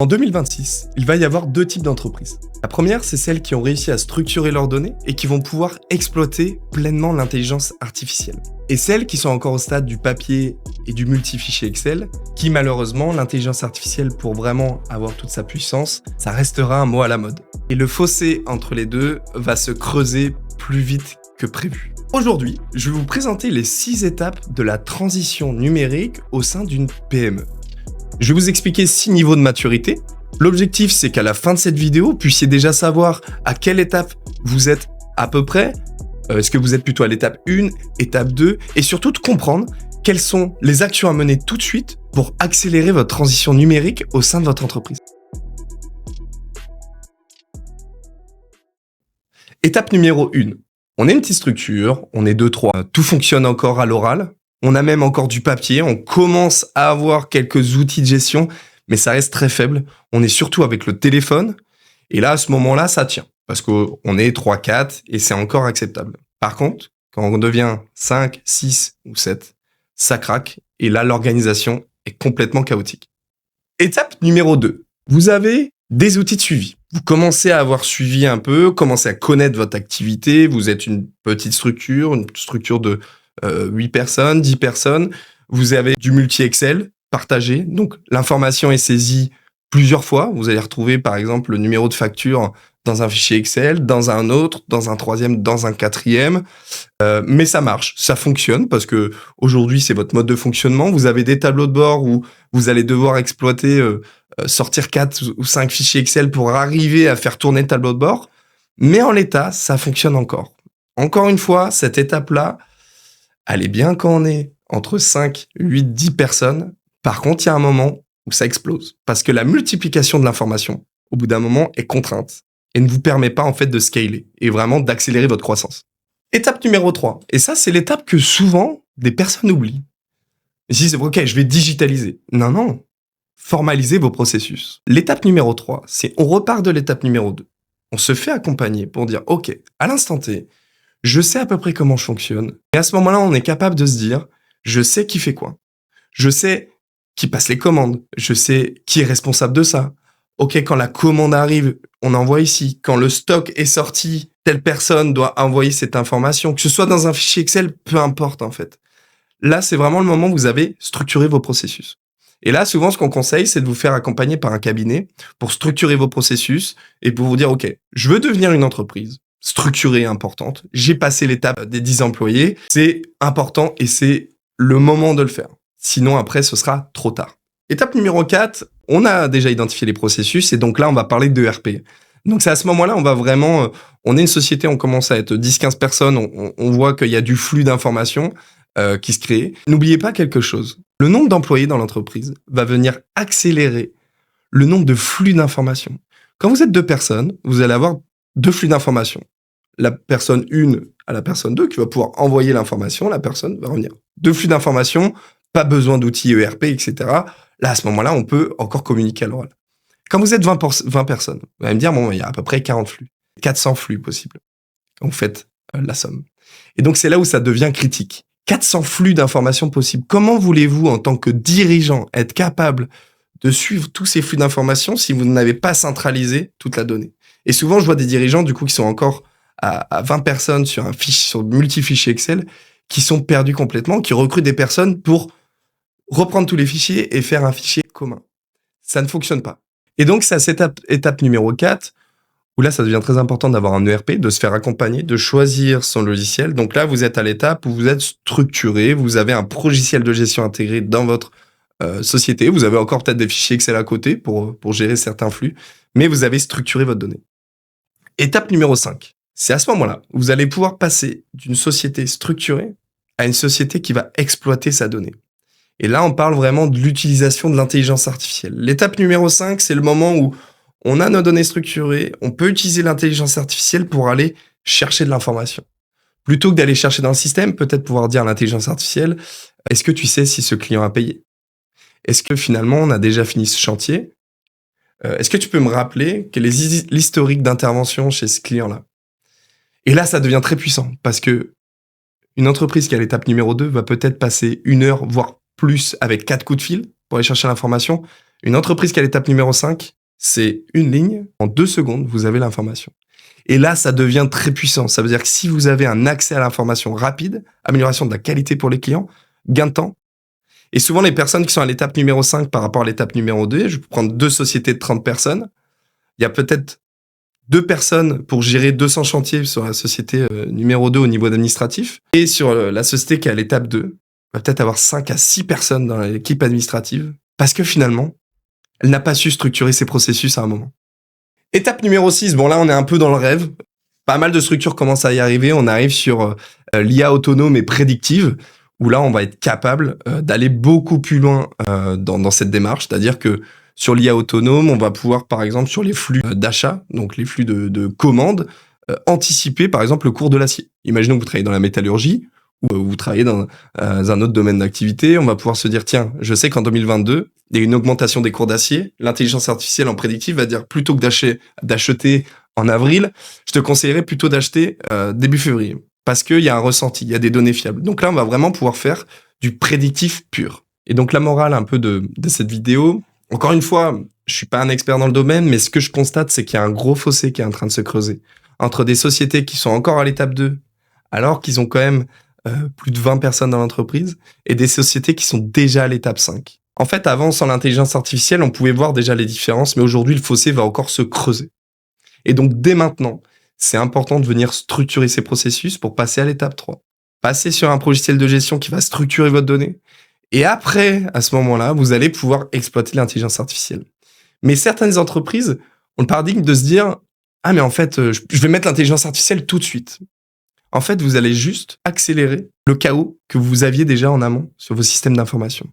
En 2026, il va y avoir deux types d'entreprises. La première, c'est celles qui ont réussi à structurer leurs données et qui vont pouvoir exploiter pleinement l'intelligence artificielle. Et celles qui sont encore au stade du papier et du multifichier Excel, qui malheureusement, l'intelligence artificielle, pour vraiment avoir toute sa puissance, ça restera un mot à la mode. Et le fossé entre les deux va se creuser plus vite que prévu. Aujourd'hui, je vais vous présenter les 6 étapes de la transition numérique au sein d'une PME. Je vais vous expliquer 6 niveaux de maturité. L'objectif, c'est qu'à la fin de cette vidéo, vous puissiez déjà savoir à quelle étape vous êtes à peu près. Est-ce que vous êtes plutôt à l'étape 1, étape 2, et surtout de comprendre quelles sont les actions à mener tout de suite pour accélérer votre transition numérique au sein de votre entreprise. Étape numéro 1. On est une petite structure, on est 2-3, tout fonctionne encore à l'oral. On a même encore du papier, on commence à avoir quelques outils de gestion, mais ça reste très faible. On est surtout avec le téléphone, et là, à ce moment-là, ça tient, parce qu'on est 3-4, et c'est encore acceptable. Par contre, quand on devient 5, 6 ou 7, ça craque, et là, l'organisation est complètement chaotique. Étape numéro 2. Vous avez des outils de suivi. Vous commencez à avoir suivi un peu, commencez à connaître votre activité, vous êtes une petite structure, une structure de 8 personnes, 10 personnes, vous avez du multi-Excel partagé, donc l'information est saisie plusieurs fois, vous allez retrouver par exemple le numéro de facture dans un fichier Excel, dans un autre, dans un troisième, dans un quatrième, mais ça marche, ça fonctionne parce que aujourd'hui c'est votre mode de fonctionnement, vous avez des tableaux de bord où vous allez devoir exploiter, sortir 4 ou 5 fichiers Excel pour arriver à faire tourner le tableau de bord, mais en l'état, ça fonctionne encore. Encore une fois, cette étape-là, elle est bien quand on est entre 5, 8, 10 personnes. Par contre, il y a un moment où ça explose. Parce que la multiplication de l'information, au bout d'un moment, est contrainte et ne vous permet pas en fait de scaler et vraiment d'accélérer votre croissance. Étape numéro 3. Et ça, c'est l'étape que souvent des personnes oublient. Ils se disent, ok, je vais digitaliser. Non. Formalisez vos processus. L'étape numéro 3, c'est on repart de l'étape numéro 2. On se fait accompagner pour dire, ok, à l'instant T, je sais à peu près comment je fonctionne. Et à ce moment-là, on est capable de se dire, je sais qui fait quoi. Je sais qui passe les commandes. Je sais qui est responsable de ça. Ok, quand la commande arrive, on envoie ici. Quand le stock est sorti, telle personne doit envoyer cette information. Que ce soit dans un fichier Excel, peu importe en fait. Là, c'est vraiment le moment où vous avez structuré vos processus. Et là, souvent, ce qu'on conseille, c'est de vous faire accompagner par un cabinet pour structurer vos processus et pour vous dire, ok, je veux devenir une entreprise structurée, importante. J'ai passé l'étape des 10 employés. C'est important et c'est le moment de le faire. Sinon, après, ce sera trop tard. Étape numéro 4, on a déjà identifié les processus et donc là, on va parler d'ERP. Donc, c'est à ce moment-là, on va vraiment... on est une société, on commence à être 10-15 personnes, on voit qu'il y a du flux d'informations qui se crée. N'oubliez pas quelque chose. Le nombre d'employés dans l'entreprise va venir accélérer le nombre de flux d'informations. Quand vous êtes 2 personnes, vous allez avoir 2 flux d'informations. La personne 1 à la personne 2 qui va pouvoir envoyer l'information, la personne va revenir. 2 flux d'informations, pas besoin d'outils ERP, etc. Là, à ce moment-là, on peut encore communiquer à l'oral. Quand vous êtes 20 personnes, vous allez me dire, bon, il y a à peu près 40 flux, 400 flux possibles. Quand vous faites la somme. Et donc, c'est là où ça devient critique. 400 flux d'informations possibles. Comment voulez-vous, en tant que dirigeant, être capable de suivre tous ces flux d'informations si vous n'avez pas centralisé toute la donnée? Et souvent, je vois des dirigeants, du coup, qui sont encore à 20 personnes sur un fichier, sur multi-fichier Excel, qui sont perdus complètement, qui recrutent des personnes pour reprendre tous les fichiers et faire un fichier commun. Ça ne fonctionne pas. Et donc, c'est à cette étape numéro 4, où là, ça devient très important d'avoir un ERP, de se faire accompagner, de choisir son logiciel. Donc là, vous êtes à l'étape où vous êtes structuré, vous avez un logiciel de gestion intégré dans votre société, vous avez encore peut-être des fichiers Excel à côté pour gérer certains flux, mais vous avez structuré votre donnée. Étape numéro 5. C'est à ce moment-là où vous allez pouvoir passer d'une société structurée à une société qui va exploiter sa donnée. Et là, on parle vraiment de l'utilisation de l'intelligence artificielle. L'étape numéro 5, c'est le moment où on a nos données structurées, on peut utiliser l'intelligence artificielle pour aller chercher de l'information. Plutôt que d'aller chercher dans le système, peut-être pouvoir dire à l'intelligence artificielle, est-ce que tu sais si ce client a payé? Est-ce que finalement, on a déjà fini ce chantier? Est-ce que tu peux me rappeler quel est l'historique d'intervention chez ce client-là? Et là, ça devient très puissant parce que une entreprise qui est à l'étape numéro 2 va peut-être passer 1 heure, voire plus, avec 4 coups de fil pour aller chercher l'information. Une entreprise qui est à l'étape numéro 5, c'est une ligne, en 2 secondes, vous avez l'information. Et là, ça devient très puissant. Ça veut dire que si vous avez un accès à l'information rapide, amélioration de la qualité pour les clients, gain de temps. Et souvent, les personnes qui sont à l'étape numéro 5 par rapport à l'étape numéro 2, je vais prendre 2 sociétés de 30 personnes. Il y a peut-être 2 personnes pour gérer 200 chantiers sur la société numéro 2 au niveau administratif. Et sur la société qui est à l'étape 2, on va peut-être avoir 5 à 6 personnes dans l'équipe administrative. Parce que finalement, elle n'a pas su structurer ses processus à un moment. Étape numéro 6, bon là on est un peu dans le rêve. Pas mal de structures commencent à y arriver. On arrive sur l'IA autonome et prédictive, où là on va être capable d'aller beaucoup plus loin dans cette démarche. C'est-à-dire que sur l'IA autonome, on va pouvoir par exemple sur les flux d'achat, donc les flux de commandes, anticiper par exemple le cours de l'acier. Imaginons que vous travaillez dans la métallurgie, ou vous travaillez dans un autre domaine d'activité, on va pouvoir se dire, tiens, je sais qu'en 2022, il y a une augmentation des cours d'acier. L'intelligence artificielle en prédictive va dire, plutôt que d'acheter en avril, je te conseillerais plutôt d'acheter début février. Parce qu'il y a un ressenti, il y a des données fiables. Donc là, on va vraiment pouvoir faire du prédictif pur. Et donc la morale un peu de cette vidéo, encore une fois, je suis pas un expert dans le domaine, mais ce que je constate, c'est qu'il y a un gros fossé qui est en train de se creuser entre des sociétés qui sont encore à l'étape 2, alors qu'ils ont quand même plus de 20 personnes dans l'entreprise, et des sociétés qui sont déjà à l'étape 5. En fait, avant, sans l'intelligence artificielle, on pouvait voir déjà les différences, mais aujourd'hui, le fossé va encore se creuser. Et donc, dès maintenant, c'est important de venir structurer ces processus pour passer à l'étape 3. Passer sur un logiciel de gestion qui va structurer votre donnée. Et après, à ce moment-là, vous allez pouvoir exploiter l'intelligence artificielle. Mais certaines entreprises ont le paradigme de se dire « Ah, mais en fait, je vais mettre l'intelligence artificielle tout de suite. » En fait, vous allez juste accélérer le chaos que vous aviez déjà en amont sur vos systèmes d'information.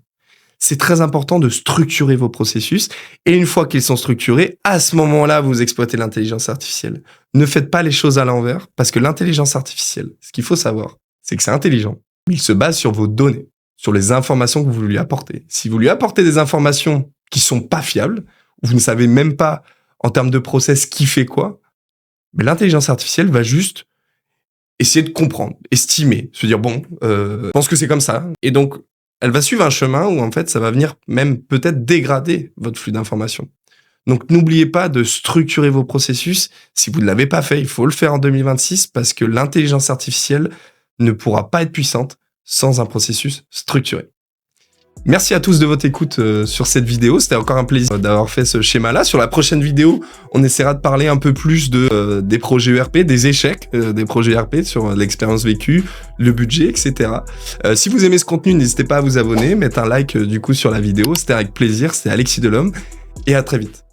C'est très important de structurer vos processus. Et une fois qu'ils sont structurés, à ce moment-là, vous exploitez l'intelligence artificielle. Ne faites pas les choses à l'envers, parce que l'intelligence artificielle, ce qu'il faut savoir, c'est que c'est intelligent, mais il se base sur vos données, sur les informations que vous lui apportez. Si vous lui apportez des informations qui sont pas fiables, ou vous ne savez même pas, en termes de process, qui fait quoi, mais l'intelligence artificielle va juste essayer de comprendre, estimer, se dire bon, je pense que c'est comme ça. Et donc, elle va suivre un chemin où en fait, ça va venir même peut-être dégrader votre flux d'informations. Donc, n'oubliez pas de structurer vos processus. Si vous ne l'avez pas fait, il faut le faire en 2026 parce que l'intelligence artificielle ne pourra pas être puissante sans un processus structuré. Merci à tous de votre écoute sur cette vidéo. C'était encore un plaisir d'avoir fait ce schéma-là. Sur la prochaine vidéo, on essaiera de parler un peu plus des projets ERP, des échecs des projets ERP sur l'expérience vécue, le budget, etc. Si vous aimez ce contenu, n'hésitez pas à vous abonner, mettre un like du coup sur la vidéo. C'était avec plaisir. C'était Alexis Delhomme et à très vite.